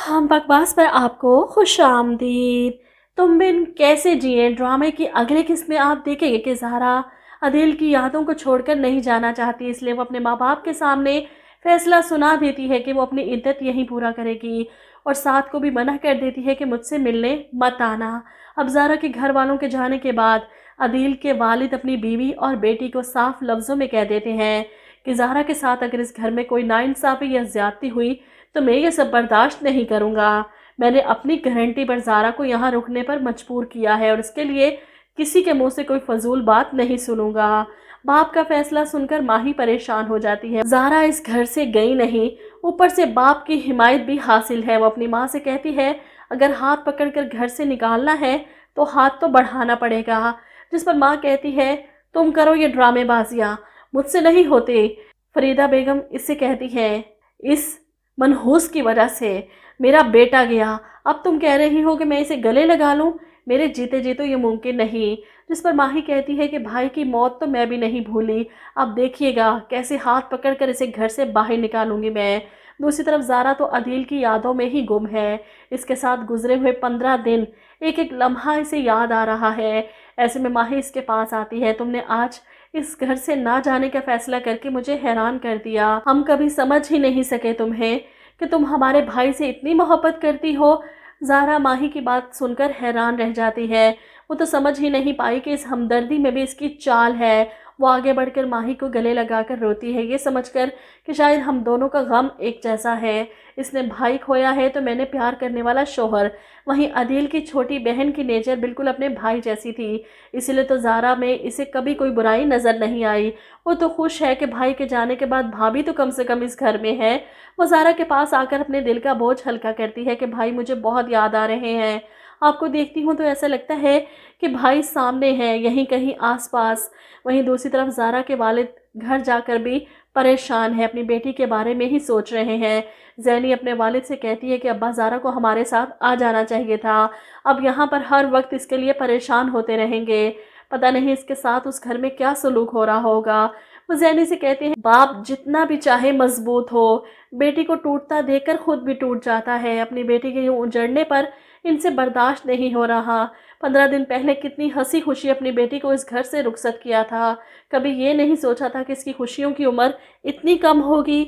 हम बकवास पर आपको खुश आमदीद। तुम बिन कैसे जिए ड्रामे की अगले किस्त में आप देखेंगे कि ज़ारा अदील की यादों को छोड़कर नहीं जाना चाहती, इसलिए वो अपने माँ बाप के सामने फैसला सुना देती है कि वो अपनी इद्दत यहीं पूरा करेगी और साथ को भी मना कर देती है कि मुझसे मिलने मत आना। अब ज़ारा के घर वालों के जाने के बाद अदील के वालिद अपनी बीवी और बेटी को साफ लफ्ज़ों में कह देते हैं कि ज़ारा के साथ अगर इस घर में कोई नाइंसाफ़ी या ज़्यादती हुई तो मैं ये सब बर्दाश्त नहीं करूँगा। मैंने अपनी गारंटी पर ज़ारा को यहाँ रुकने पर मजबूर किया है और इसके लिए किसी के मुंह से कोई फजूल बात नहीं सुनूंगा। बाप का फैसला सुनकर माही परेशान हो जाती है। ज़ारा इस घर से गई नहीं, ऊपर से बाप की हिमायत भी हासिल है। वो अपनी माँ से कहती है अगर हाथ पकड़कर घर से निकालना है तो हाथ तो बढ़ाना पड़ेगा, जिस पर माँ कहती है तुम करो ये ड्रामेबाजियाँ, मुझसे नहीं होते। फरीदा बेगम इससे कहती है इस मनहूस की वजह से मेरा बेटा गया, अब तुम कह रही हो कि मैं इसे गले लगा लूं? मेरे जीते जी तो ये मुमकिन नहीं। जिस पर माही कहती है कि भाई की मौत तो मैं भी नहीं भूली, अब देखिएगा कैसे हाथ पकड़कर इसे घर से बाहर निकालूंगी मैं। दूसरी तरफ ज़ारा तो अदील की यादों में ही गुम है। इसके साथ गुजरे हुए 15 दिन एक एक लम्हा इसे याद आ रहा है। ऐसे में माही इसके पास आती है, तुमने आज इस घर से ना जाने का फैसला करके मुझे हैरान कर दिया। हम कभी समझ ही नहीं सके तुम्हें कि तुम हमारे भाई से इतनी मोहब्बत करती हो। ज़ारा माही की बात सुनकर हैरान रह जाती है। वो तो समझ ही नहीं पाई कि इस हमदर्दी में भी इसकी चाल है। वो आगे बढ़कर माही को गले लगाकर रोती है, ये समझकर कि शायद हम दोनों का गम एक जैसा है। इसने भाई खोया है तो मैंने प्यार करने वाला शोहर। वहीं अदील की छोटी बहन की नेचर बिल्कुल अपने भाई जैसी थी, इसीलिए तो ज़ारा में इसे कभी कोई बुराई नज़र नहीं आई। वो तो खुश है कि भाई के जाने के बाद भाभी तो कम से कम इस घर में है। वो ज़ारा के पास आकर अपने दिल का बोझ हल्का करती है कि भाई मुझे बहुत याद आ रहे हैं, आपको देखती हूँ तो ऐसा लगता है कि भाई सामने है, यहीं कहीं आसपास। वहीं दूसरी तरफ ज़ारा के वालिद घर जाकर भी परेशान है, अपनी बेटी के बारे में ही सोच रहे हैं। ज़ैनी अपने वालिद से कहती है कि अब्बा ज़ारा को हमारे साथ आ जाना चाहिए था, अब यहाँ पर हर वक्त इसके लिए परेशान होते रहेंगे, पता नहीं इसके साथ उस घर में क्या सलूक हो रहा होगा। वो ज़ैनी से कहते हैं बाप जितना भी चाहे मजबूत हो, बेटी को टूटता देखकर खुद भी टूट जाता है। अपनी बेटी के यूँ उजड़ने पर इनसे बर्दाश्त नहीं हो रहा। 15 दिन पहले कितनी हंसी खुशी अपनी बेटी को इस घर से रुखसत किया था, कभी ये नहीं सोचा था कि इसकी खुशियों की उम्र इतनी कम होगी।